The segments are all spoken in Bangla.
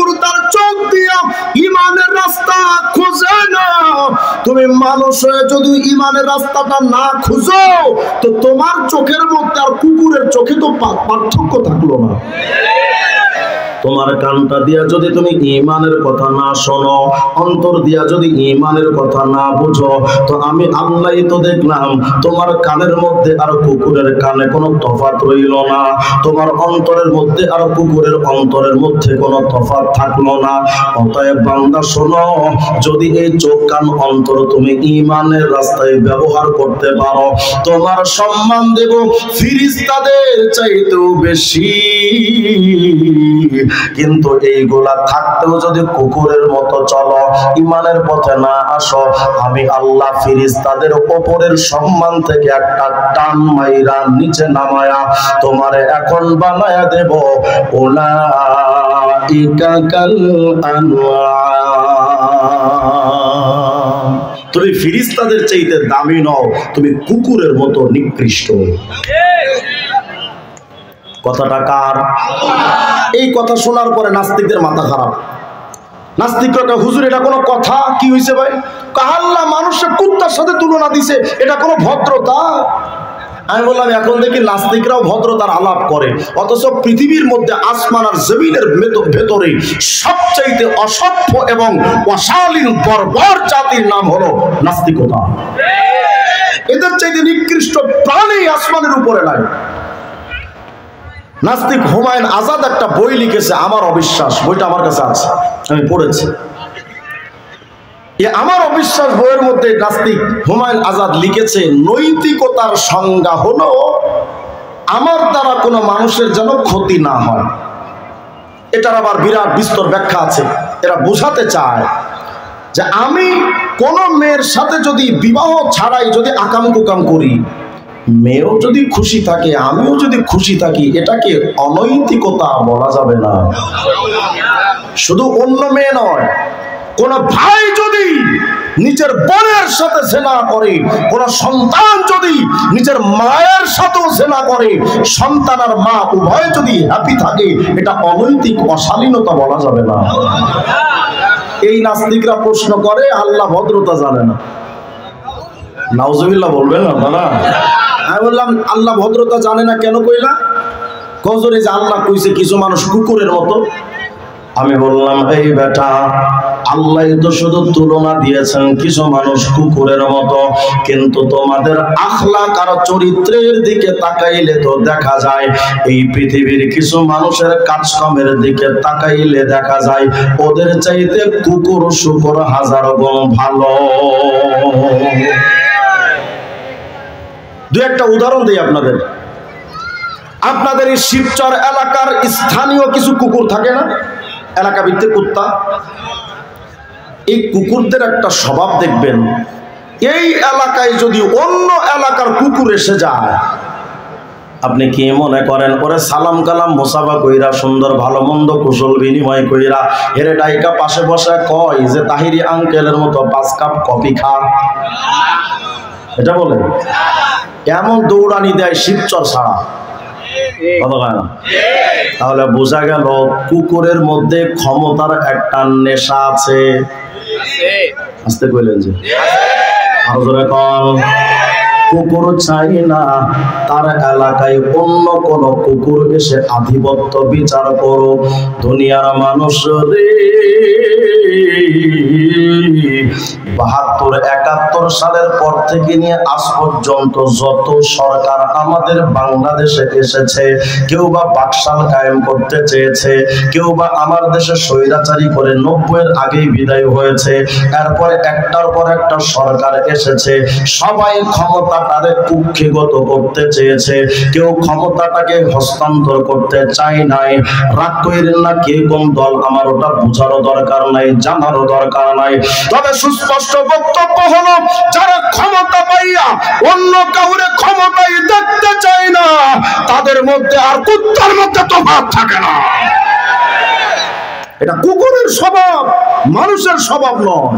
কুকুর তার চোখ দিয়া ঈমানের রাস্তা খুঁজে না। তুমি মানুষ হয়ে যদি ঈমানের রাস্তাটা না খুঁজো তো তোমার চোখের মধ্যে আর কুকুরের চোখে তো পার্থক্য থাকলো না। তোমার কানটা দিয়া যদি তুমি ঈমানের কথা না শোনো, অন্তর দিয়া যদি ঈমানের কথা না বুঝো, তো আমি আল্লাহই তো দেখলাম তোমার কানের মধ্যে আর কুকুরের কানে কোনো তফাৎ রইল না, তোমার অন্তরের মধ্যে আর কুকুরের অন্তরের মধ্যে কোনো তফাৎ থাকলো না। অতএব বান্দা শোনো, যদি এই চোখ কান অন্তর তুমি ঈমানের রাস্তায় ব্যবহার করতে পারো, তোমার সম্মান দেব ফেরেশতাদের চাইতেও বেশি। কিন্তু এইগুলা থাকতেও যদি কুকুরের মতো চলো, ঈমানের পথে না আসো, আমি আল্লাহ ফেরেশতাদের উপরের সম্মান থেকে একটা টান মাইরা নিচে নামায়া তোমারে এখন বানায়া দেব উলাইকা কাল আনআম। তুমি ফেরেশতাদের চাইতে দামি নও, তুমি কুকুরের মতো নিকৃষ্ট। কথাটা কার? এই কথা শোনার পরে নাস্তিকদের মাথা খারাপ। নাস্তিকরা হুজুর এটা কোনো কথা? কি হয়েছে ভাই? আল্লাহ মানুষের কুত্তার সাথে তুলনা দিছে, এটা কোনো ভদ্রতা? আমি বললাম এখন দেখি নাস্তিকরাও ভদ্রতার আলাপ করে, অথচ পৃথিবীর মধ্যে আসমান আর জমিনের ভেতরে সবচাইতে অসভ্য এবং অশালীন বর্বর জাতির নাম হলো নাস্তিকতা। এদের চাইতে নিকৃষ্ট প্রাণী আসমানের উপরে নাই। নাস্তিক হুমায়ুন আজাদ একটা বই লিখেছে, আমার অবিশ্বাস, বইটা আমার কাছে আছে, আমি পড়েছি। আমার অবিশ্বাস বইয়ের মধ্যে নাস্তিক হুমায়ুন আজাদ লিখেছে, নৈতিকতার সংজ্ঞা হলো আমার দ্বারা কোনো মানুষের যেন ক্ষতি না হয়। এটার আবার বিরাট বিস্তর ব্যাখ্যা আছে। এরা বোঝাতে চায় যে আমি কোন মেয়ের সাথে যদি বিবাহ ছাড়াই যদি আকাম কুকাম করি, মেয়েও যদি খুশি থাকে আমিও যদি খুশি থাকি, এটাকে অনৈতিকতা বলা যাবে না। শুধু অন্য মেয়ে নয়, কোন ভাই যদি নিজের বোনের সাথে জেনা করে, কোন সন্তান যদি নিজের মায়ের সাথেও জেনা করে, সন্তান আর মা উভয় যদি হ্যাপি থাকে, এটা অনৈতিক অশালীনতা বলা যাবে না। এই নাস্তিকরা প্রশ্ন করে আল্লাহ ভদ্রতা জানে না। নাউজুবিল্লাহ বলবেন না দাদা? আমি বললাম আল্লাহ ভদ্রতা জানে না কেন কইলা? কজরে যে আল্লাহ কইছে কিছু মানুষ কুকুরের মতো। আমি বললাম এই বেটা, আল্লাহ তো শুধু তুলনা দিয়েছেন কিছু মানুষ কুকুরের মতো, কিন্তু তোমাদের আখলাক আর চরিত্রের দিকে তাকাইলে তো দেখা যায় এই পৃথিবীর কিছু মানুষের কাজকর্মের দিকে তাকাইলে দেখা যায় ওদের চাইতে কুকুর শুকর হাজার গুণ ভালো। দু একটা উদাহরণ দিই আপনাদের। আপনাদের এই শিবচর এলাকার স্থানীয় কিছু কুকুর থাকে না, এলাকা ভিত্তিক কুত্তা। এই কুকুরদের একটা স্বভাব দেখবেন, এই এলাকায় যদি অন্য এলাকার কুকুর এসে যায়, আপনি কি মনে করেন ওরে সালাম কালাম মোসাফা কইরা সুন্দর ভালো মন্দ কুশল বিনিময় কইরা হেরে ডাইকা পাশে বসে কয় যে তাহিরি আঙ্কেলের মতো 5 কাপ কফি খা? এটা বলে এমন দৌড়ানি দেয় শিবচর ছাড়া। তাহলে বোঝা গেল কুকুরের মধ্যে ক্ষমতার একটা নেশা আছে। আসতে কইলেন যে আরো জোরে কল। কুকুর চাই না তার এলাকায় অন্য কোন কুকুর এসে আধিপত্য বিচার করো। দুনিয়ার মানুষ রে, 72-71 সালের পর থেকে নিয়ে আজ পর্যন্ত যত সরকার আমাদের বাংলাদেশে এসেছে, কেউ বা বাকশাল কায়েম করতে চেয়েছে, কেউ বা আমার দেশে স্বৈরাচারী করে 90-এর আগেই বিদায় হয়েছে, এরপর একটার পর একটা সরকার এসেছে, সবাই ক্ষমতাটারে কুক্ষিগত করতে চেয়েছে, কেউ ক্ষমতাটাকে হস্তান্তর করতে চায় নাই। রাগ কইরেন না কে কোন দল, আমার ওটা বোঝারও দরকার নাই, জানারও দরকার নাই। তবে সুস্পষ্ট বক্তব্য হলো, যারা ক্ষমতা পাইয়া অন্য কাউরে ক্ষমতায় দেখতে চায় না, তাদের মধ্যে আর কুত্তার মধ্যে তফাৎ থাকে না। এটা কুকুরের স্বভাব, মানুষের স্বভাব নয়।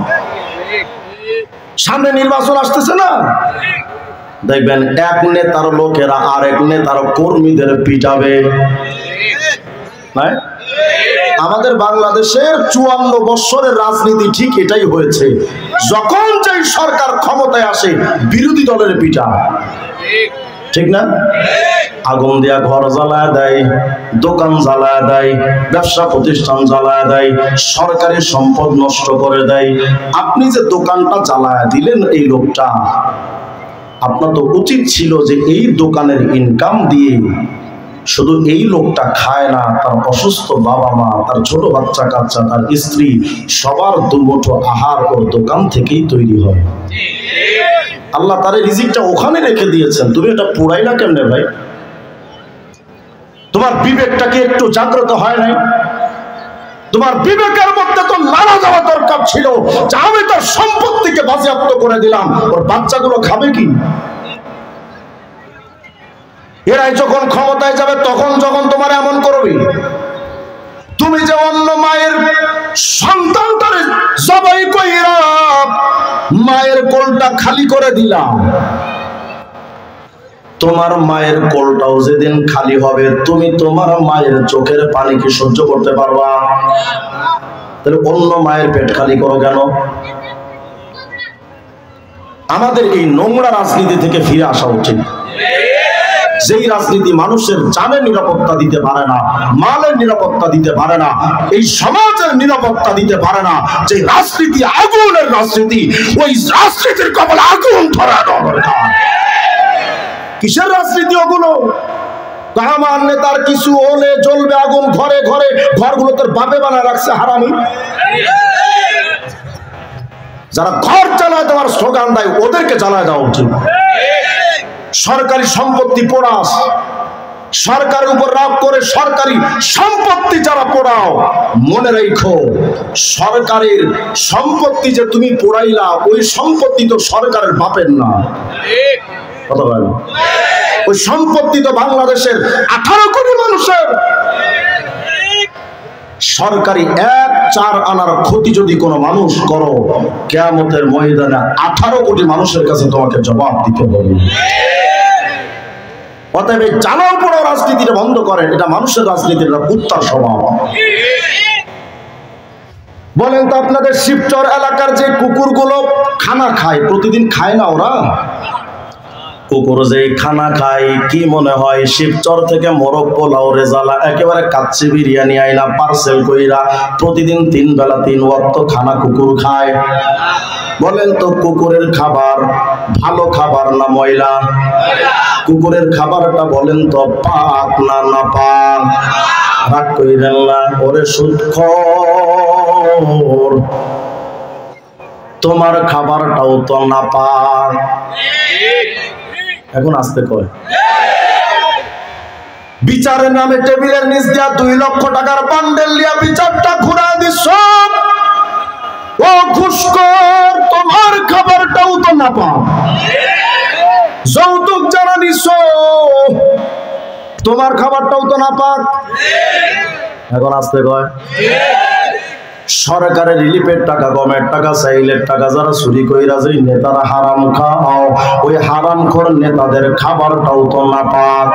সামনে নির্বাচন আসতেছে না, দেখবেন এক নেতার লোকেরা আরেক নেতার কর্মীদের পিটাবে। আমাদের বাংলাদেশের 54 বছরের রাজনীতি ঠিক এটাই হয়েছে, যখন যেই সরকার ক্ষমতায় আসে বিরোধী দলের পিটা, ঠিক না? আগুন দিয়া ঘর জ্বালায় দেয়, দোকান জ্বালায় দেয়, ব্যবসা প্রতিষ্ঠান জ্বালায় দেয়, সরকারি সম্পদ নষ্ট করে দেয়। আপনি যে দোকানটা জ্বালায় দিলেন, এই লোকটা, আপনার তো উচিত ছিল যে এই দোকানের ইনকাম দিয়ে শুধু এই লোকটা খায় না, তার অসুস্থ বাবা মা, তার ছোট বাচ্চা কাচ্চা, তার স্ত্রী, সবার দুমুঠো আহার ওর দোকান থেকেই তৈরি হয়। আল্লাহ তার রিজিকটা ওখানে রেখে দিয়েছেন, তুমি এটা পুরাই না কেমনে ভাই? তোমার বিবেকটাকে একটু জাগ্রত হয় নাই? তোমার বিবেকের মধ্যে তো নাড়া দেওয়া দরকার ছিল যে আমি তার সম্পত্তিকে বাজেয়াপ্ত করে দিলাম, ওর বাচ্চাগুলো খাবে কি? এরাই যখন ক্ষমতায় যাবে তখন যখন তোমার এমন করবে, তুমি যে অন্য মায়ের সন্তানটারে জবাই কইরা মায়ের কোলটা খালি করে দিলাম, তোমার মায়ের কোলটাও যেদিন খালি হবে তুমি তোমার মায়ের চোখের পানি কি সহ্য করতে পারবা? তাহলে অন্য মায়ের পেট খালি করো কেন? আমাদের এই নোংরা রাজনীতি থেকে ফিরে আসা উচিত। যেই রাজনীতি মানুষের জানের নিরাপত্তা দিতে পারে না, মালের নিরাপত্তা দিতে পারে না, এই সমাজের নিরাপত্তা দিতে পারে না, যে রাজনীতি আগুনের রাজনীতি, ওই রাজনীতির কপালে আগুন ধরানো দরকার। কিসের রাজনীতি ওগুলো? আমার নেতার কিছু হলে জ্বলবে আগুন ঘরে ঘরে, ঘরগুলো তোর বাপে বানায় রাখছে হারামি। যারা ঘর চালায় তোমার স্লোগান দেয়, ওদেরকে জ্বালায় দেওয়া উচিত। সরকারি সম্পত্তি পোড়াস, সরকারের উপর রাগ করে সরকারি সম্পত্তি যারা পোড়াও, মনে রেখো সরকারের সম্পত্তি যে তুমি পোড়াইলা, ওই সম্পত্তি তো সরকারের বাপের না। কথা বলেন, ওই সম্পত্তি তো বাংলাদেশের 18 কোটি মানুষের। সরকারি 1-4 আনার ক্ষতি যদি কোনো মানুষ করো, কিয়ামতের ময়দানে 18 কোটি মানুষের কাছে তোমাকে জবাব দিতে হবে। অতএব জানার পরও রাজনীতিটা বন্ধ করেন, এটা মানুষের রাজনীতির কুত্তার স্বভাব। বলেন তো আপনাদের শিবচর এলাকার যে কুকুরগুলো খানা খায়, প্রতিদিন খায় না ওরা? কুকুর যে খানা খায়, কি মনে হয় শিবচর থেকে মোরগ পোলাও রেজালা একেবারে কাচ্চি বিরিয়ানি আইনা পার্সেল কইরা প্রতিদিন 3 বেলা 3 ওয়াক্ত খানা কুকুর খায়? বলেন তো কুকুরের খাবার ভালো খাবার না ময়লা? কুকুরের খাবারটা বলেন তো পাক না নাপাক? রাগ কইরেন না, ওরে সুদখোর, তোমার খাবারটাও তো নাপাক। এখন আসতে কয় বিচারের নামে টেবিলের নিচ দিয়া 2 লক্ষ টাকার বান্ডেল দিয়া বিচারটা ঘুরা দিছ। ও ঘুষখোর, তোমার খাবারটাও তো নাপাক। যৌতুক যারা নিছ, তোমার খাবারটাও তো নাপাক। এখন আসতে কয় সরকারের রিলিফের টাকা, গমের টাকা, চাইলের টাকা যারা চুরি কইরা যে নেতারা হারাম খাও, ওই হারামখোর নেতাদের খাবারটাও তো নাপাক।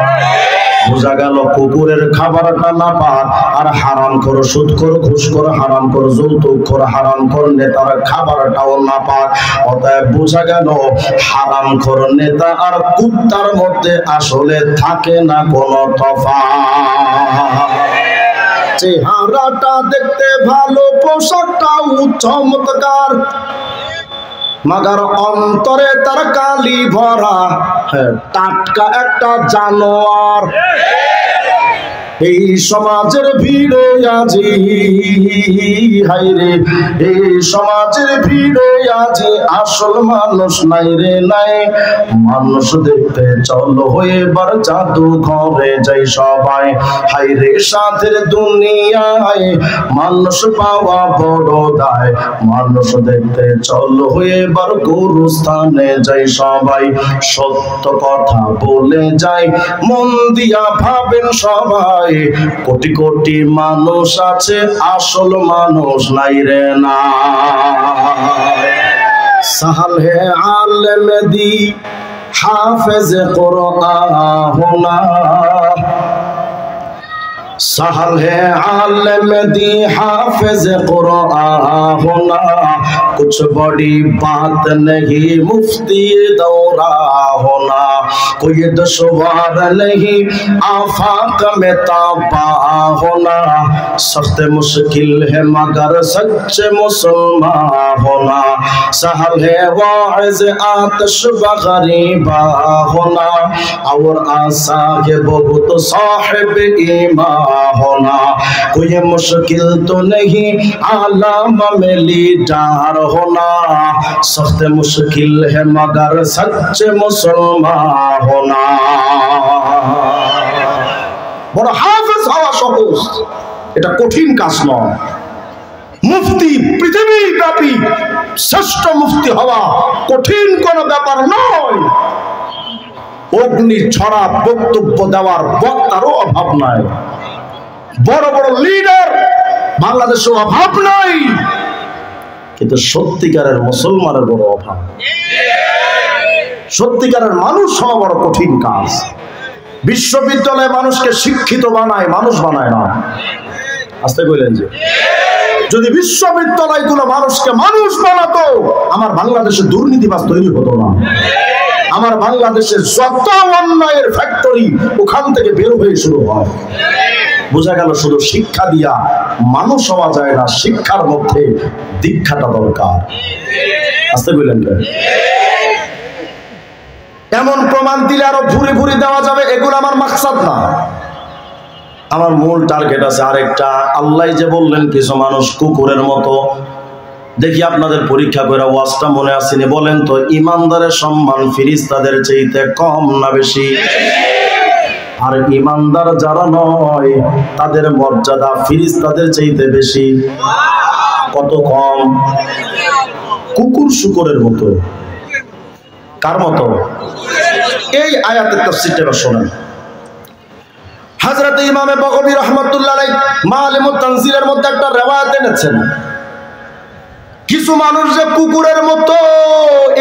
বোঝা গেল কুকুরের খাবারটা নাপাক, আর হারামখোর, সুদখোর, ঘুষখোর, হারামখোর, যৌতুকখোর, হারামখোর নেতার খাবারটাও নাপাক। অতএব বোঝা গেল হারামখোর নেতা আর কুত্তার মধ্যে আসলে থাকে না কোনো তফাৎ। চেহারাটা দেখতে ভালো, পোশাকটাও চমৎকার, মাগার অন্তরে তার কালি ভরা, টাটকা একটা জানোয়ার। এই সমাজের ভিড়ে আজি, হাইরে এই সমাজের ভিড়ে আজি আসল মানুষ নাই রে নাই। মানুষ দেখতে চলো এবার জাদু ঘরে যাই সবাই, হাইরে সাধের দুনিয়ায় মানুষ পাওয়া বড় দায়। মানুষ দেখতে চলো এবার গুরুস্থানে যাই সবাই, সত্য কথা বলে যাই মন দিয়া ভাবেন সবাই। কোটি কোটি মানুষ আছে, আসল মানুষ নাই রে না। সাহাল হে আলেম দি হাফেজ কোরআন হোনা, सहल है आलम दी हाफिज कुरान होना, कुछ बड़ी बात नहीं मुफ्ती दौरा होना, कोई दुश्वार नहीं आफाक में ताबा होना, सख्त मुश्किल है मगर सच्चे मुसलमान होना, सहल है वाइज आतिश बगरीबा होना, और आसा है बहुत साहिब ईमान होना, कोई मुश्किल तो नहीं आलम में लीडर होना, सख्त मुश्किल है मगर सच्चे मुसलमान होना। বড় হাফেজ হওয়া সহজ, এটা কঠিন কাজ নয়। মুফতি পৃথিবী ব্যাপী শ্রেষ্ঠ মুফতি হওয়া কঠিন কোনো ব্যাপার নয়। অগ্নি ছড়া বক্তব্য দেওয়ার বক্তারও অভাব নাই, বড় বড় লিডার বাংলাদেশে অভাব নাই, কিন্তু সত্যিকারের মুসলমানের বড় অভাব। সত্যিকারের মানুষ হওয়া বড় কঠিন কাজ। বিশ্ববিদ্যালয়ে মানুষকে শিক্ষিত বানায়, মানুষ বানায় না। আস্তে কইলেন যে যদি বিশ্ববিদ্যালয়গুলো মানুষকে মানুষ বানাতো, আমার বাংলাদেশে দুর্নীতিবাজ তৈরি হতো না। আমার বাংলাদেশের যত অন্যায়ের ফ্যাক্টরি ওখান থেকে বের হয়ে শুরু হয়। বোঝা গেল শুধু শিক্ষা দিয়া মানুষ হওয়া যায় না, শিক্ষার মধ্যে দীক্ষাটা দরকার। আস্তে বললেন এমন প্রমাণ দিলে আরো ভুরি ভুরি দেওয়া যাবে, এগুলো আমার মাকসাদ না। আমার মূল টার্গেট আছে আরেকটা। আল্লাহ যে বললেন কিছু মানুষ কুকুরের মতো, দেখি আপনাদের পরীক্ষা করে ওয়াজটা মনে আসেনি, বলেন তো ইমানদারের সম্মান ফেরেশতাদের চাইতে কম না বেশি? আর ইমানদার যারা নয় তাদের মর্যাদা ফেরেশতাদের চাইতে বেশি। কত কম? কুকুর শুকরের মতো। কার মতো? এই আয়াতের তাফসীরটা শোনেন। হযরত ইমামে বগবী রাহমাতুল্লাহ আলাইহি মাআলিমুত তানজিলের মধ্যে একটা riwayat এনেছেন, কিছু মানুষ যে কুকুরের মতো,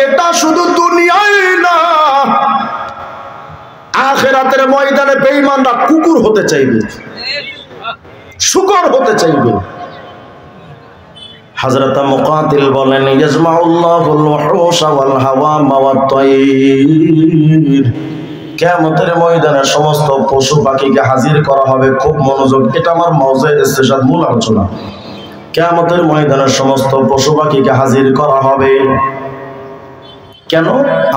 এটা শুধু দুনিয়ায় না, আখিরাতের ময়দানে বেঈমানরা কুকুর হতে চাইবে, শুকর হতে চাইবে। হযরত মুকাতিল বলেন ইয়াজমাউল্লাহুল ওয়াহুশা ওয়াল হাওয়ামা ওয়াত তায়র, কিয়ামতের ময়দানে সমস্ত পশু পাখিকে হাজির করা হবে। খুব মনোযোগ, এটা আমার মাউজুয়ে ইস্তিশাদ মূল আলোচনা। কিয়ামতের ময়দানে সমস্ত পশু পাখিকে হাজির করা হবে। কেন?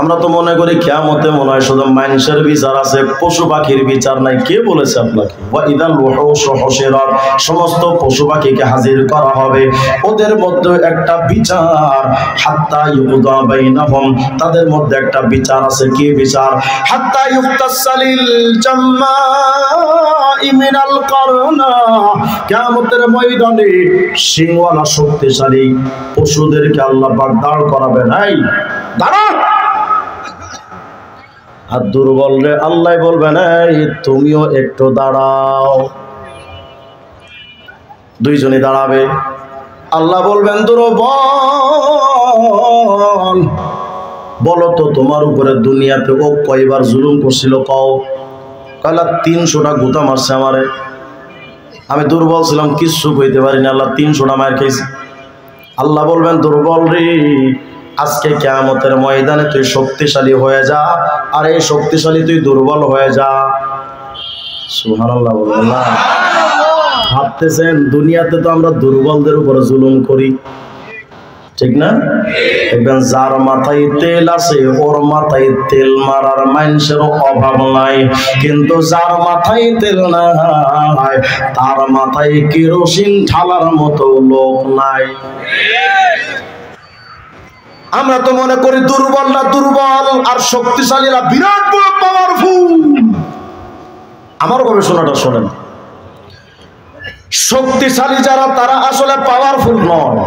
আমরা তো মনে করি কিয়ামতে মনে হয় শুধু মানুষের বিচার আছে, পশু পাখির বিচার নাই। কে বলেছে আপনাকে? ওয়া ইদাল ওয়াহুশু হুশিরাত, সমস্ত পশু পাখিকে হাজির করা হবে, ওদের মধ্যে একটা বিচার, হাত্তা ইউকদা বাইনাহুম, তাদের মধ্যে একটা বিচার আছে। কি বিচার? হাত্তা ইউকতাসালিল জাম্মাই মিনাল কারনা, কিয়ামতের ময়দানে সিংওয়ালা শক্তিশালী পশুদেরকে আল্লাহ পাক দাঁড় করাবেন। এই দাঁড়া। আর দুর্বল রে আল্লাহ বলবেন এই তুমিও একটু দাঁড়াও। দুইজনই দাঁড়াবে। আল্লাহ বলবেন দুর্বল, বলো তো তোমার উপরে দুনিয়াতে ও কয়বার জুলুম করছিল? কও। কয়লা 300টা গুতা মারছে আমারে, আমি দুর্বল ছিলাম, কিচ্ছু কইতে পারি না, আল্লাহ 300টা মার খাইছে। আল্লাহ বলবেন দুর্বল রে, আজকে কিয়ামতের ময়দানে তুই শক্তিশালী হয়ে যা, আর এই শক্তিশালী তুই দুর্বল হয়ে যা। সুবহানাল্লাহ বলেন না? ভাবতেছেন দুনিয়াতে তো আমরা দুর্বলদের উপর জুলুম করি, ঠিক না? দেখবেন যার মাথায় তেল আছে ওর মাথায় তেল মারার মানুষের অভাব নাই, কিন্তু যার মাথায় তেল নাই তার মাথায় কেরোসিন ঢালার মতো লোক নাই। আমরা তো মনে করি দুর্বলরা দুর্বল আর শক্তিশালীরা বিরাট বড় পাওয়ারফুল। আমার গবেষণাটা শোনেন, শক্তিশালী যারা তারা আসলে পাওয়ারফুল নয়,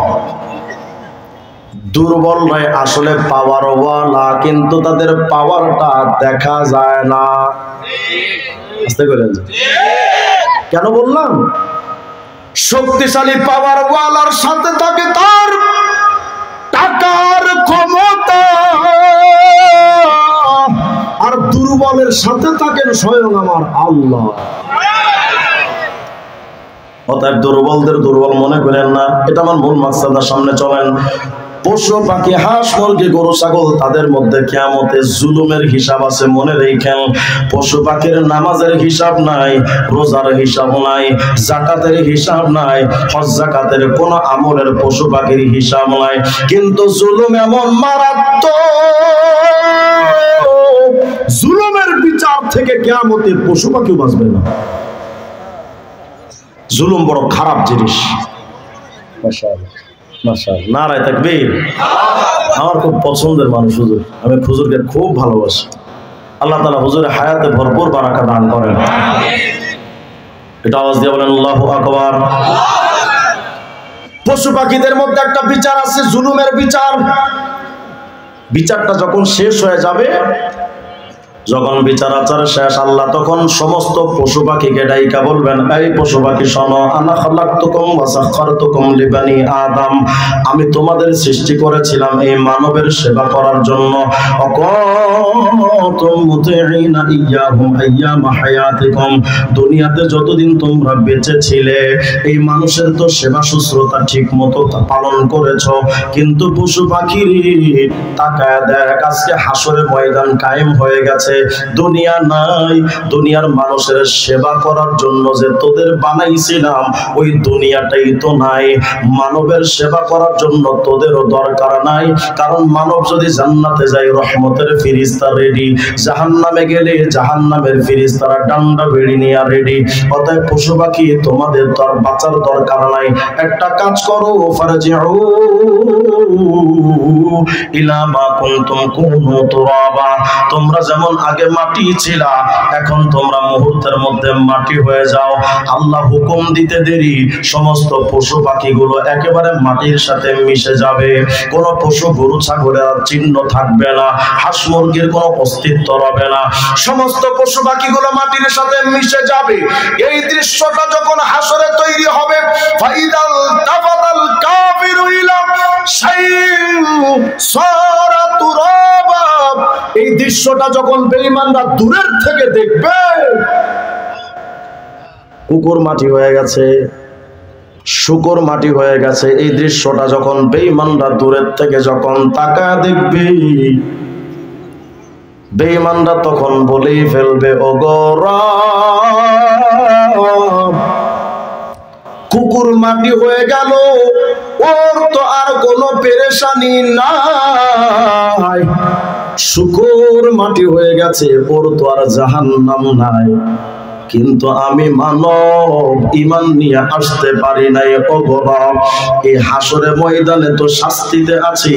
দুর্বলরাই আসলে পাওয়ারওয়ালা, কিন্তু তাদের পাওয়ারটা দেখা যায় না। বুঝতে পেরেছেন কেন বললাম? শক্তিশালী পাওয়ারওয়ালার সাথে থাকে তার টাকার ক্ষমতা, আর দুর্বলের সাথে থাকেন স্বয়ং আমার আল্লাহ। অতএব দুর্বলদের দুর্বল মনে করেন না, এটা আমার মূল মাকসাদের সামনে চলেন। পশু পাখি, হাঁস মুরগি গরু ছাগল, তাদের মধ্যে কিয়ামতে জুলুমের হিসাব আছে, মনে রেখেন। পশু পাখির নামাজের হিসাব নাই, রোজার হিসাব নাই, যাকাতের হিসাব নাই, হজ যাকাতের কোন আমলের পশু পাখির হিসাব নাই, কিন্তু জুলুম এমন মারাত্মক, জুলুমের বিচার থেকে কিয়ামতে পশু পাখিও বাঁচবে না। জুলুম বড় খারাপ জিনিস। মাশাআল্লাহ মাশাআল্লাহ, নারায়ে তাকবীর। আমার খুব পছন্দের মানুষ হুজুর, আমি হুজুরকে খুব ভালোবাসি। আল্লাহ তাআলা হুজুরের হায়াতে ভরপুর বারাকা দান করেন। এটা আওয়াজ দিয়ে বলেন আল্লাহু আকবার। পশু পাখিদের মধ্যে একটা বিচার আছে, জুলুমের বিচার। বিচারটা যখন শেষ হয়ে যাবে, যখন বিচার আচার শেষ, আল্লাহ তখন সমস্ত পশু পাখিকে ডাইকা বলবেন, এই পশু পাখি শোনো, আনা খালাকতুকুম ওয়া সাখখারতুকুম লিবানি আদম, আমি তোমাদের সৃষ্টি করেছিলাম এই মানবের সেবা করার জন্য। অকুনতুম মুতিঈনা ইয়্যাহুম আইয়ামা হায়াতিকুম, দুনিয়াতে যতদিন তোমরা বেঁচে ছিলে এই মানুষের তো সেবা শুশ্রূষা ঠিক মতো পালন করেছো, কিন্তু পশু পাখির তাকায় দেখ, আজকে হাসরের ময়দান কায়েম হয়ে গেছে, দুনিয়া নাই, দুনিয়ার মানুষের সেবা করার জন্য যে তোদের বানাইছিলাম ওই দুনিয়াটাই তো নাই, মানবের সেবা করার জন্য তোদেরও দরকার নাই, কারণ মানব যদি জান্নাতে যায় রহমতের ফেরেশতা রেডি, জাহান্নামে গেলে জাহান্নামের ফেরেশতারা ডান্ডা বেড়ি নিয়ে রেডি। অতএব পশু পাখি তোমাদের তো আর বাঁচার দরকার নাই, একটা কাজ করো, ফারজিউ ইলা মা কুনতুম কুনু তুরাবা, তোমরা যেমন আগে মাটি ছিলা এখন তোমরা মুহূর্তের মধ্যে মাটি হয়ে যাও। আল্লাহ হুকুম দিতে দেরি, সমস্ত পশু পাখিগুলো একেবারে মাটির সাথে মিশে যাবে, কোন পশু গরু ছাগলের আর চিহ্ন থাকবে না, হাঁস মুরগির কোনো অস্তিত্ব রবে না, সমস্ত পশু পাখিগুলো মাটির সাথে মিশে যাবে। এই দৃশ্যটা যখন হাসরে তৈরি হবে, ফাইদাল তাফাতাল কাফিরু ইলা শাইইন সারা তুরাবা, এই দৃশ্যটা যখন বেঈমানরা দূরের থেকে দেখবে, কুকুর মাটি হয়ে গেছে, শুকর মাটি হয়ে গেছে, এই দৃশ্যটা যখন বেঈমানরা দূরের থেকে যখন তাকায় দেখবে, বেঈমানরা তখন বলেই ফেলবে, ও গো রব, কুকুর মাটি হয়ে গেল, ওর তো আর কোনো পেরেশানি নাই, শুকর মাটি হয়ে গেছে, ওর তো আর জাহান্নাম নাই, কিন্তু আমি মানব ঈমান নিয়ে আসতে পারি নাই, ও রব, এই হাসরে ময়দানে তো শাস্তিতে আছি,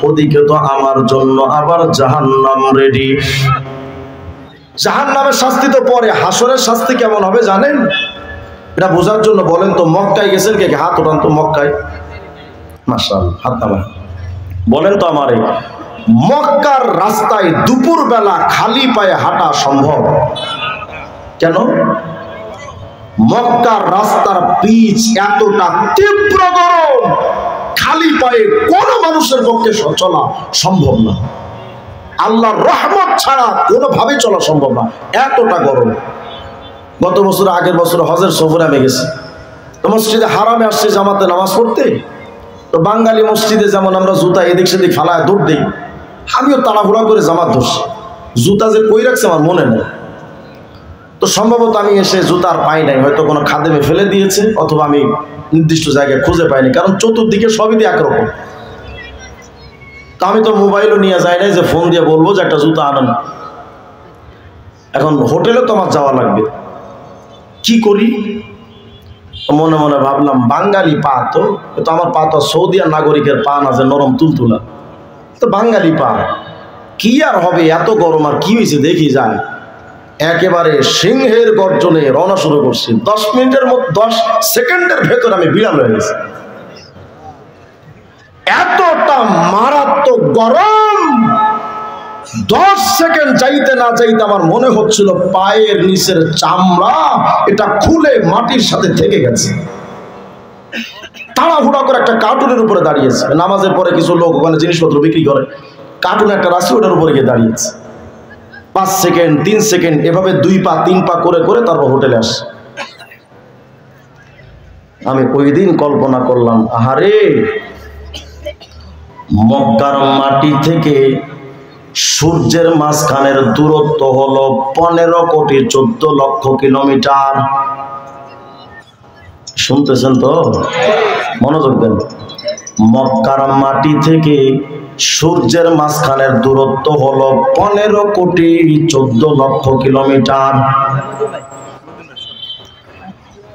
ওদিকে তো আমার জন্য আবার জাহান্নাম রেডি। জাহান্নামের শাস্তি তো পরে, হাসরের শাস্তি কেমন হবে জানেন? এটা বোঝার জন্য বলেন তো, মক্কায় গেছেন কে? হাত ওঠান তো। মক্কায়, মাশাআল্লাহ, হাত নামান, বলেন তো আমারে, মক্কার রাস্তায় দুপুর বেলা খালি পায়ে হাঁটা সম্ভব? কেন? মক্কার রাস্তার পিচ এতটা তীব্র গরম, খালি পায়ে কোন মানুষের পক্ষে চলা সম্ভব না, আল্লাহর রহমত ছাড়া কোনোভাবে চলা সম্ভব না, এতটা গরম। গত বছর, আগের বছর হজের সফরে আমি গেছি, তো মসজিদে হারামে আসছে জামাতে নামাজ পড়তে, তো বাঙালি মসজিদে যেমন আমরা জুতা এদিক সেদিক ফালায় দৌড় দিই, আমিও তাড়াহুড়া করে জামাত ধরছি, জুতা যে কই রাখছে আমার মনে নেই, তো সম্ভবত আমি এসে জুতার পাই নাই, হয়তো কোনো খাদেমে ফেলে দিয়েছে, অথবা আমি নির্দিষ্ট জায়গায় খুঁজে পাইনি, কারণ চতুর্দিকে সবই দিয়ে একরকম। তা আমি তো মোবাইলও নিয়ে যাই নাই যে ফোন দিয়ে বলবো যে একটা জুতা আনেন, এখন হোটেলে তো আমার যাওয়া লাগবে, কি করি? মনে মনে ভাবলাম বাঙালি পা, তো আমার পা তো সৌদিয়ার নাগরিকের পা না যে নরম তুলতুলা, তো বাঙালি পা, কি আর হবে, এত গরম আর কি হয়েছে দেখি যায়, একেবারে সিংহের গর্জনে রওনা শুরু করছি। 10 মিনিটের মধ্যে, 10 সেকেন্ডের ভেতর আমি বিড়াল হয়ে গেছি, এতটা মারাত্মক গরম। 10 সেকেন্ড যাইতে না যাইতে আমার মনে হচ্ছিল পায়ের নিচের চামড়া এটা খুলে মাটির সাথে থেকে গেছে। তাড়াহুড়া করে একটা কার্টুনের উপরে দাঁড়িয়েছে, নামাজের পরে কিছু লোক ওখানে জিনিসপত্র বিক্রি করে, কার্টুন একটা রাশি ওটার উপরে গিয়ে দাঁড়িয়েছে, 5 সেকেন্ড 3 সেকেন্ড এভাবে 2 পা 3 পা করে করে তারপর হোটেলে আসে। আমি ওই দিন কল্পনা করলাম, আহারে মক্কার মাটি থেকে সূর্যের মাঝখানের দূরত্ব হলো 15,14,00,000 কিলোমিটার। শুনতেছেন তো? মনোযোগ দেন। মক্কার মাটি থেকে সূর্যের মাঝখানের দূরত্ব হলো 15,14,00,000 কিলোমিটার।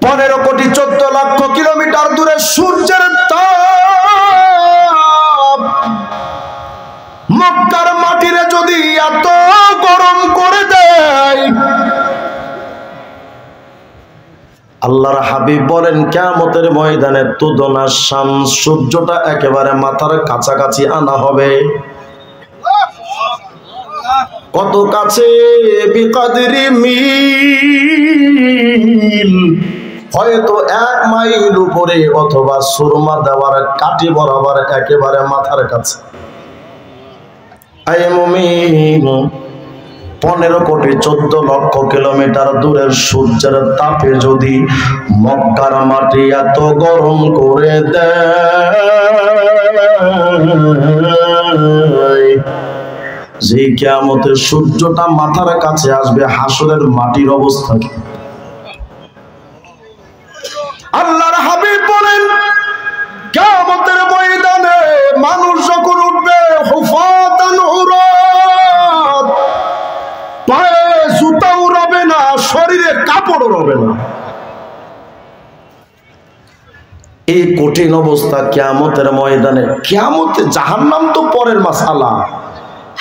15,14,00,000 কিলোমিটার দূরে সূর্যের তাপ মক্কার মাটিরে যদি এত গরম করে দেয়, আল্লাহর হাবিব বলেন কিয়ামতের ময়দানে তুদনা শামস, সূর্যটা একেবারে মাথার কাছাকাছি আনা হবে। কত কাছে? বিকদরি মিল, হয়তো 1 মাইল উপরে, অথবা সুরমা দেওয়ার কাঠি বরাবর একেবারে মাথার কাছে। আয় মুমিন, 15,14,00,000 কিলোমিটার দূরের সূর্যের তাপে যদি মক্কার মাটি এত গরম করে দেয়, যে কিয়ামতের সূর্যটা মাথার কাছে আসবে, হাসরের মাটির অবস্থা কি? আল্লাহর হাবিব বলেন কিয়ামতের ময়দানে মানুষ যখন উঠবে হুফাতান উরাত, পায়ে জুতাও রবে না, শরীরে কাপড়ও রবে না। এই কঠিন অবস্থা কিয়ামতের ময়দানে। কিয়ামতে জাহান্নাম তো পরের মাসালা,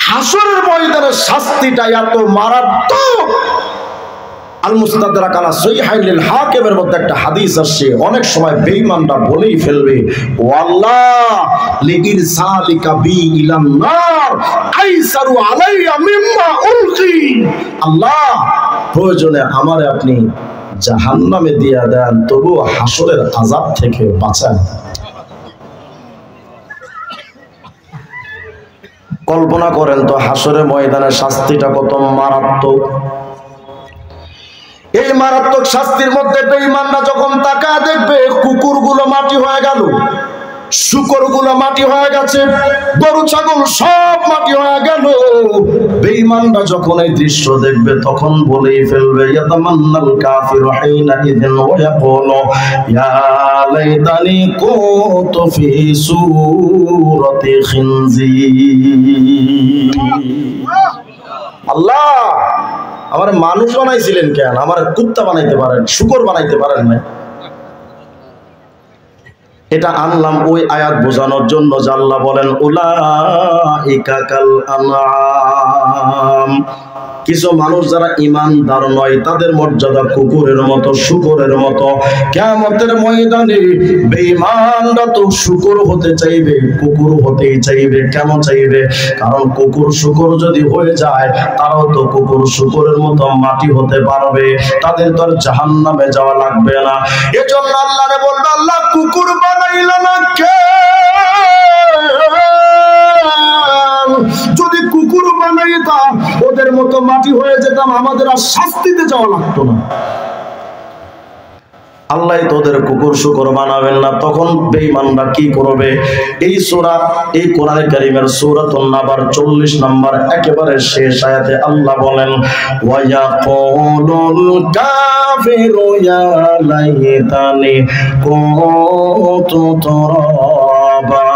হাসরের ময়দানের শাস্তিটা এত মারাত্মক। আল মুস্তাদরাক আলা সহিহাইল হাকিমের মধ্যে একটা হাদিস আসছে, অনেক সময় বেঈমানরা বলেই ফেলবে, ও আল্লাহ লিইরসালিকা বি ইলান নার আইসারু আলাইয়া মিম্মা উলকি, আল্লাহ প্রয়োজনে আমারে আপনি জাহান্নামে দিয়া দেন, তবু হাসরের আযাব থেকে বাঁচান। কল্পনা করেন তো হাসরের ময়দানের শাস্তিটা কত মারাত্মক। এই মারাত্মক শাস্তির মধ্যে বেঈমানরা যখন তাকায় দেখবে কুকুরগুলো মাটি হয়ে গেল, শুকরগুলো মাটি হয়ে গেছে, গরু ছাগল সব মাটি হয়ে গেল। বেঈমানরা যখন এই দৃশ্য দেখবে তখন বলেই ফেলবে, ইয়াতামান্নাল কাফিরু হিনা ইযিন ওয়া ইয়াকুলু ইয়া লাইতানি কুনতু ফি সূরাতি খিনজির। আল্লাহ আমার মানুষ বানাইছিলেন কেন? আমার কুত্তা বানাইতে পারেন, শুকর বানাইতে পারেন না। এটা আনলাম ওই আয়াত বোঝানোর জন্য যে আল্লাহ বলেন উলাইকা কাল আনআম, কিছু মানুষ যারা ঈমানদার নয় তাদের মর্যাদা কুকুরের মতো, শুকরের মতো। কিয়ামতের ময়দানে বেঈমানরা তো শুকর হতে চাইবে, কুকুর হতেই চাইবে। কেন চাইবে? কারণ কুকুর শুকর যদি হয়ে যায় তারাও তো কুকুর শুকরের মতো মাটি হতে পারবে, তাদের তো আর জাহান্নামে যাওয়া লাগবে না। এজন্য আল্লাহরে বলবে, আল্লাহ কুকুর বানাইলা না কে? যদি কুকুর বানাইতাম ওদের মতো মাটি হয়ে যেতাম, আমাদের আর শাস্তিতে যাওয়া লাগতো না। আল্লাহ তোদের কুকুর শুকর বানাবেন না। তখন বেঈমানরা কি করবে? এই সূরা, এই কোরআনে কারীমের সূরাতুন নাবার 40 নম্বর একেবারে শেষ আয়াতে আল্লাহ বলেন, ওয়া ইয়াকুলুল কাফিরু ইয়া লাইতানি কুনতু তুরাবা।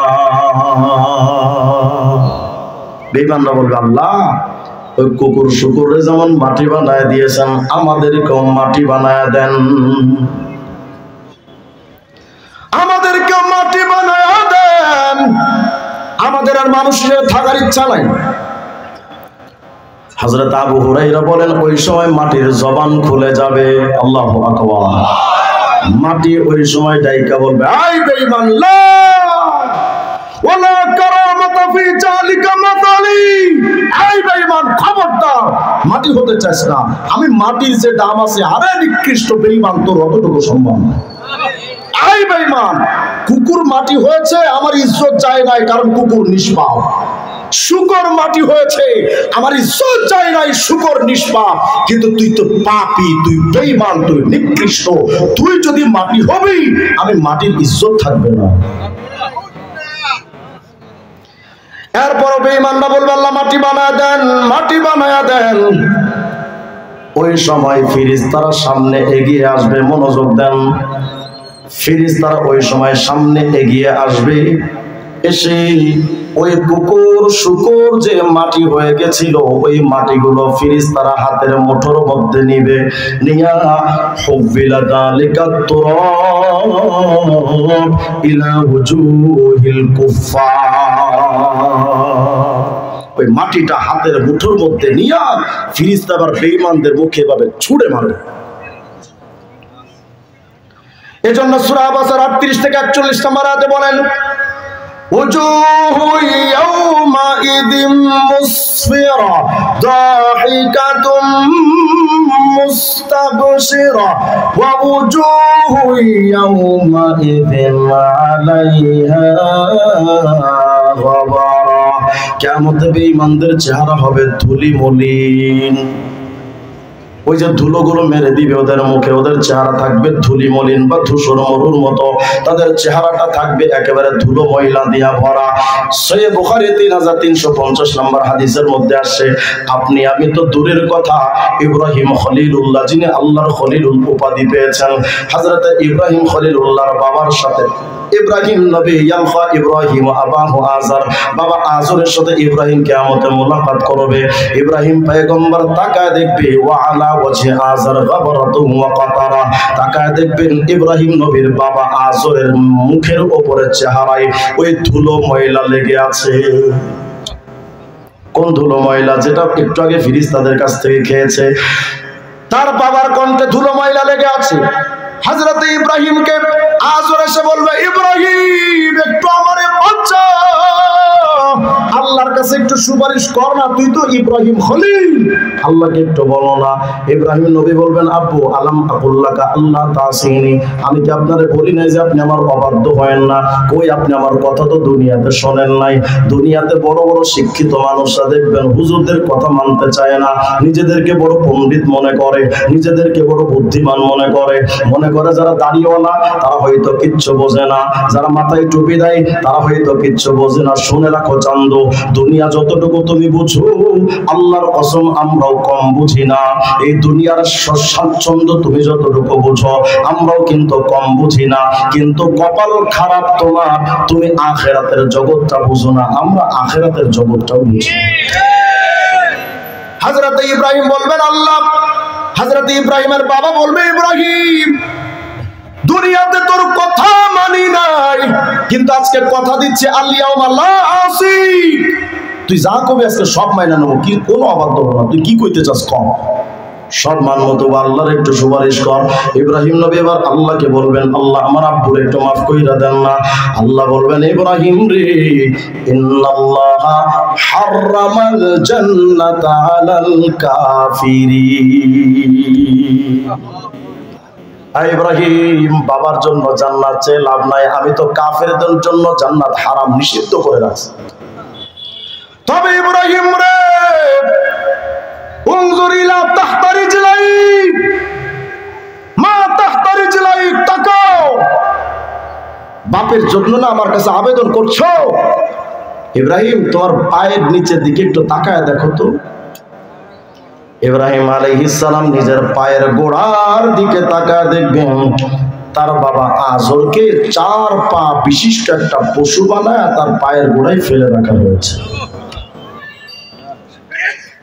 বেঈমানরা বলবে, আল্লাহ ওই কুকুর শুকুরে যেমন মাটি বানায় দিয়েছেন, আমাদেরকেও মাটি বানায় দেন, আমাদেরকেও মাটি বানায় দেন। আমাদের আর মানুষের থাকার ইচ্ছা নাই। হযরত আবু হুরায়রা বলেন, ওই সময় মাটির জবান খুলে যাবে। আল্লাহু আকবার। মাটি ওই সময় ডাইকা বলবে, আই বেঈমান, লা ওয়ালা কারামাতা ফি জালিকা মাতালি। আই বেঈমান, খবরদার, মাটি হতে চাস না। আমি মাটির যে দাম আছে, আরে নিকৃষ্ট বেঈমান, তোর অতটুকু সম্ভব না। আই বেঈমান, কুকুর মাটি হয়েছে, আমার ইজ্জত যায় নাই, কারণ কুকুর নিষ্পাপ। শুকর মাটি হয়েছে, আমার ইজ্জত যায় নাই, শুকর নিষ্পাপ, কিন্তু তুই তো পাপী, তুই বেঈমান, তুই নিকৃষ্ট, তুই যদি মাটি হবি, আমি মাটির ইজ্জত থাকবে না। এরপর বেঈমানরা বলবে আল্লাহ মাটি বানায় দেন, মাটি বানায় দেন। ওই সময় ফেরেশতারা সামনে এগিয়ে আসবে, মনোযোগ দেন, ফেরেশতারা ওই সময় সামনে এগিয়ে আসবে, এসে ওই কুকুর শুকর যে মাটি হয়ে গেছিল ওই মাটিগুলো ফেরেশতারা হাতের মুঠোর মধ্যে নিবে, নিয়া হুবিলা যালিকা তুরাব ইলা ওয়ুজুহিল কুফফার, ওই মাটিটা হাতের মুঠোর মধ্যে নিয়া ফেরেশতা আবার বেঈমানদের মুখে এভাবে ছুঁড়ে মারে। এজন্য সূরা আবাসার 38 থেকে 41 নম্বর আয়াতে বলেন ওজুহু ইয়াওমাইযিম মুসফিরা দাহিকাতুম মুস্তাবশিরা ওয়া ওজুহু ইয়াওমাইযিন আলাইহা গাবারা, কিয়ামতে বেঈমানদের চেহারা হবে ধুলি মলিন। ওই যে ধুলোগুলো মেরে দিবে ওদের মুখে, ওদের চেহারা থাকবে ধুলি মলিন বা ধূসর মরুর মতো, তাদের চেহারাটা থাকবে একেবারে ধুলো ময়লা দিয়া ভরা। সহিহ বুখারী 3350 নম্বর হাদিসের মধ্যে আসে, আপনি আমি তো দূরের কথা, ইব্রাহিম খলিলুল্লাহ, যিনি আল্লাহর খলিলুল উপাধি পেয়েছেন, হযরত ইব্রাহিম খলিলুল্লাহর বাবার সাথে ইব্রাহিম নবী ইয়ালকা ইব্রাহিম আবাহু আযার, বাবা আযরের সাথে ইব্রাহিম কিয়ামতে মুলাকাত করবে। ইব্রাহিম পয়গম্বর তাকায় দেখবে ওয়া আলা ওয়াজহি আযর গাবরাতু ওয়া কাতারা, তাকায় দেখবেন ইব্রাহিম নবীর বাবা আযরের মুখের উপরে চেহারায় ওই ধুলো ময়লা লেগে আছে। কোন ধুলো ময়লা? যেটা একটু আগে ফেরেশতাদের কাছ থেকে খেয়েছে, তার বাবার কণ্ঠে ধুলো ময়লা লেগে আছে। হযরত ইব্রাহিমকে আযর এসে বলবে ইব্রাহিম একটু আমারে বাঁচা, আল্লাহর কাছে একটু সুপারিশ কর না, তুই তো ইব্রাহিম খলিল, আল্লাহকে একটু বলো না। ইব্রাহিম নবী বলবেন আব্বু আলাম আকুল্লাকা আল্লাহ তাসিনি, আমি কি আপনারে বলি নাই যে আপনি আমার অবাধ্য হয়েন না? কই আপনি আমার কথা তো দুনিয়াতে শোনেন নাই। দুনিয়াতে বড় বড় শিক্ষিত মানুষরা দেখবেন হুজুরদের কথা মানতে চায় না, নিজেদেরকে বড় পণ্ডিত মনে করে, নিজেদেরকে বড় বুদ্ধিমান মনে করে যারা দাড়িওয়ালা তারা হয়তো কিচ্ছু বোঝে না, যারা মাথায় টুপি দেয় তারা হয়তো কিচ্ছু বোঝে না। শুনে রাখো চান্দু, দুনিয়া যতটুকু তুমি বুঝো আল্লাহর কসম আমরাও কম বুঝি না। এই দুনিয়ার স্বাচ্ছন্দ্য তুমি যতটুকু বুঝো আমরাও কিন্তু কম বুঝি না। কিন্তু কপাল খারাপ তোমার, তুমি আখিরাতের জগৎটা বুঝো না, আমরা আখিরাতের জগৎটাও বুঝি। হযরত ইব্রাহিম বলবেন আল্লাহ, হযরত ইব্রাহিমের বাবা বলবে ইব্রাহিম দুনিয়াতে তোর কথা মানি নাই, কিন্তু আজকে কথা দিচ্ছে আল-ইয়াউমা লা আসি, তুই যা কবি আজকে সব মাইনা নেবো, কি কোনো অবাধ্য হবো না, তুই কি কইতে চাস কম, সব মানবো, তবু আল্লাহর একটু সুপারিশ কর। ইব্রাহিম নবী এবার আল্লাহকে বলবেন আল্লাহ আমার আব্বুর একটু মাফ কইরা দেন না। আল্লাহ বলবেন ইব্রাহিম রে, ইন্নাল্লাহা হারামাল জান্নাতা আলাল কাফিরিন। ইব্রাহিম বাবার জন্য জান্নাত চেয়ে লাভ নাই, আমি তো কাফেরদের জন্য জান্নাত হারাম নিষিদ্ধ করে রাখছি। তবে ইব্রাহিম রে উনজুর ইলা তাহতা রিজলাইক, মা তাহতা রিজলাইক, তাকাও, বাপের জন্য না আমার কাছে আবেদন করছো? ইব্রাহিম তোমার পায়ের নিচের দিকে একটু তাকায় দেখো তো। ইব্রাহিম আলাইহিস সালাম নিজের পায়ের গোড়ার দিকে তাকায় দেখবেন তার বাবা আযরকে 4 পা বিশিষ্ট একটা পশু বানায় তার পায়ের গোড়ায় ফেলে রাখা হয়েছে।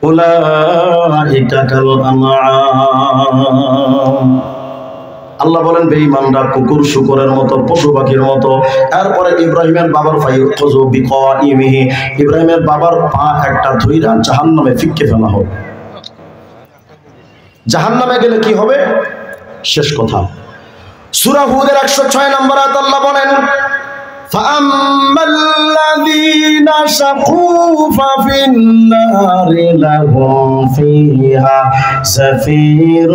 উলাইকা কাল আনআম, আল্লাহ বলেন বেঈমানরা কুকুর শুকরের মতো, পশু পাখির মতো। এরপরে ইব্রাহিমের বাবার ফায়ুখযু বিকাইমিহি, ইব্রাহিমের বাবার পা একটা ধইরা জাহান্নামে ফিক্কে ফেলা হবে। জাহান্নামে গেলে কি হবে শেষ কথা। সূরা হুদের 106 নম্বর আয়াত আল্লাহ বলেন فأما الذين شقوا ففي النار لهم فيها زفير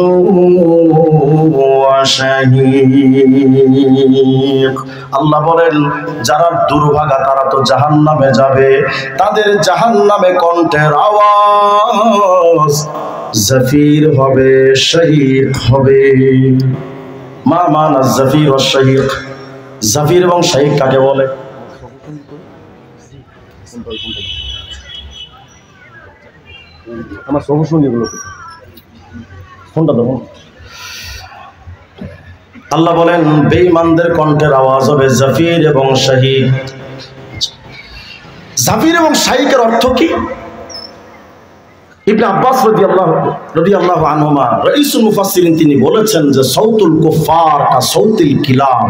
وشهيق। আল্লাহ বলেন যারা দুর্ভাগা তারা তো জাহান্নামে যাবে, তাদের জাহান্নামে কণ্ঠের আওয়াজ জাফির হবে, শাহীক হবে। মা মানা জাফির ও শাহীক? জাফির এবং শাহীক কাকে বলে? আমার সবুজ সঙ্গীগুলো ফোনটা দেবো। আল্লাহ বলেন বেঈমানদের কণ্ঠের আওয়াজ হবে জাফির এবং শাহীক। জাফির এবং শাহীকের অর্থ কি? ইবনে আব্বাস রাদিয়াল্লাহু আনহুমা রাইসুল মুফাসসিরিন তিনি বলেছেন যে সাউতুল কুফার কা সাউতিল কিলাব,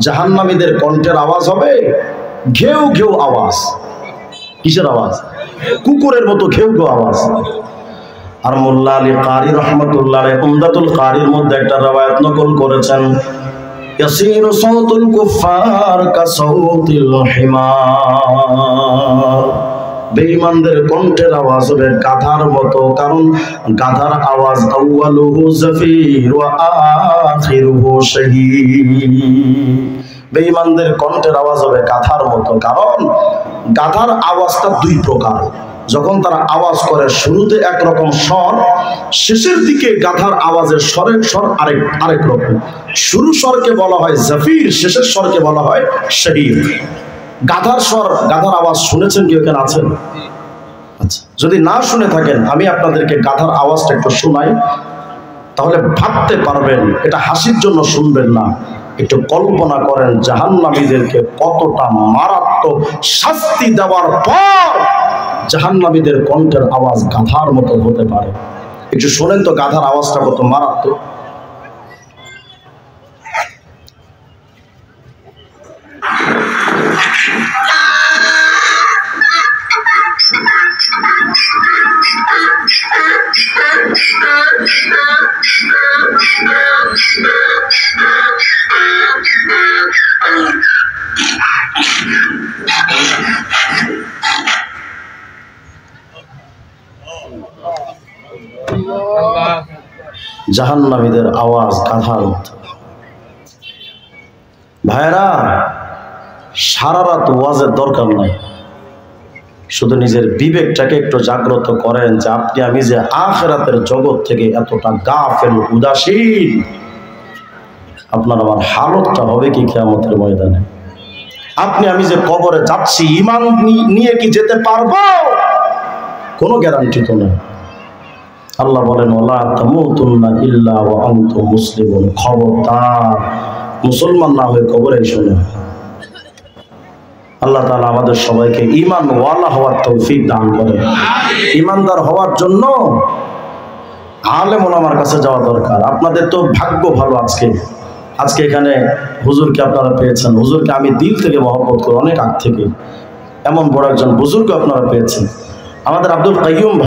জাহান্নামীদের কণ্ঠের আওয়াজ হবে ঘেউ ঘেউ আওয়াজ। কিসের আওয়াজ? কুকুরের মতো ঘেউ ঘেউ আওয়াজ। আর মোল্লা আলী কারি রহমাতুল্লাহ আলাইহি উমদাতুল কারির মধ্যে একটা রওয়ায়াত নকল করেছেন, ইয়াসিরু সাউতুল কুফার কা সাউতিল হিমার, বেঈমানদের কণ্ঠের আওয়াজ হবে গাধার মতো, কারণ গাধার আওয়াজ আউয়ালুহু জাফির ওয়া আখিরুহু শাহীক। বেঈমানদের কণ্ঠের আওয়াজ হবে গাধার মতো, কারণ গাধার আওয়াজটা দুই প্রকার। যখন তারা আওয়াজ করে শুরুতে একরকম স্বর, শেষের দিকে গাধার আওয়াজের স্বরের স্বর আরেক রকম। শুরু স্বরকে বলা হয় জাফির, শেষের স্বরকে বলা হয় শাহীক। গাধার স্বর, গাধার আওয়াজ শুনেছেন কি এখানে আছেন? আচ্ছা, যদি না শুনে থাকেন আমি আপনাদেরকে গাধার আওয়াজটা একটু শোনাই, তাহলে ভাবতে পারবেন। এটা হাসির জন্য শুনবেন না, একটু কল্পনা করেন জাহান্নামীদেরকে কতটা মারাত্মক শাস্তি দেওয়ার পর জাহান্নামীদের কণ্ঠের আওয়াজ গাধার মতো হতে পারে। একটু শোনেন তো গাধার আওয়াজটা কত মারাত্মক। জাহান্নামীদের আওয়াজ গাধার মতো। ভাইরা, সারা রাত ওয়াজের দরকার নাই, শুধু নিজের বিবেকটাকে একটু জাগ্রত করেন যে আপনি আমি যে আখিরাতের জগৎ থেকে এতটা গাফেল উদাসীন, আপনার আমার হালতটা হবে কি কিয়ামতের ময়দানে? আপনি আমি যে কবরে যাচ্ছি ঈমান নিয়ে কি যেতে পারবো? কোনো গ্যারান্টি তো নেই। আল্লাহ বলেন ওয়ালা তামুতুন্না ইল্লা ওয়া আনতুম মুসলিমুন, খবরদার মুসলমান না হয়ে কবরে এসো না। আল্লাহ তাআলা আমাদের সবাইকে ঈমান ওয়ালা হওয়ার তৌফিক দান করেন। ঈমানদার হওয়ার জন্য আলেম ওলামার কাছে যাওয়া দরকার। আপনাদের তো ভাগ্য ভালো, আজকে এখানে হুজুরকে আপনারা পেয়েছেন। হুজুরকে আমি দিল থেকে মহব্বত করি, অনেক আগ থেকে। এমন বড় একজন বুজুর্গ আপনারা পেয়েছেন। আমাদের আব্দুল কাইয়ুম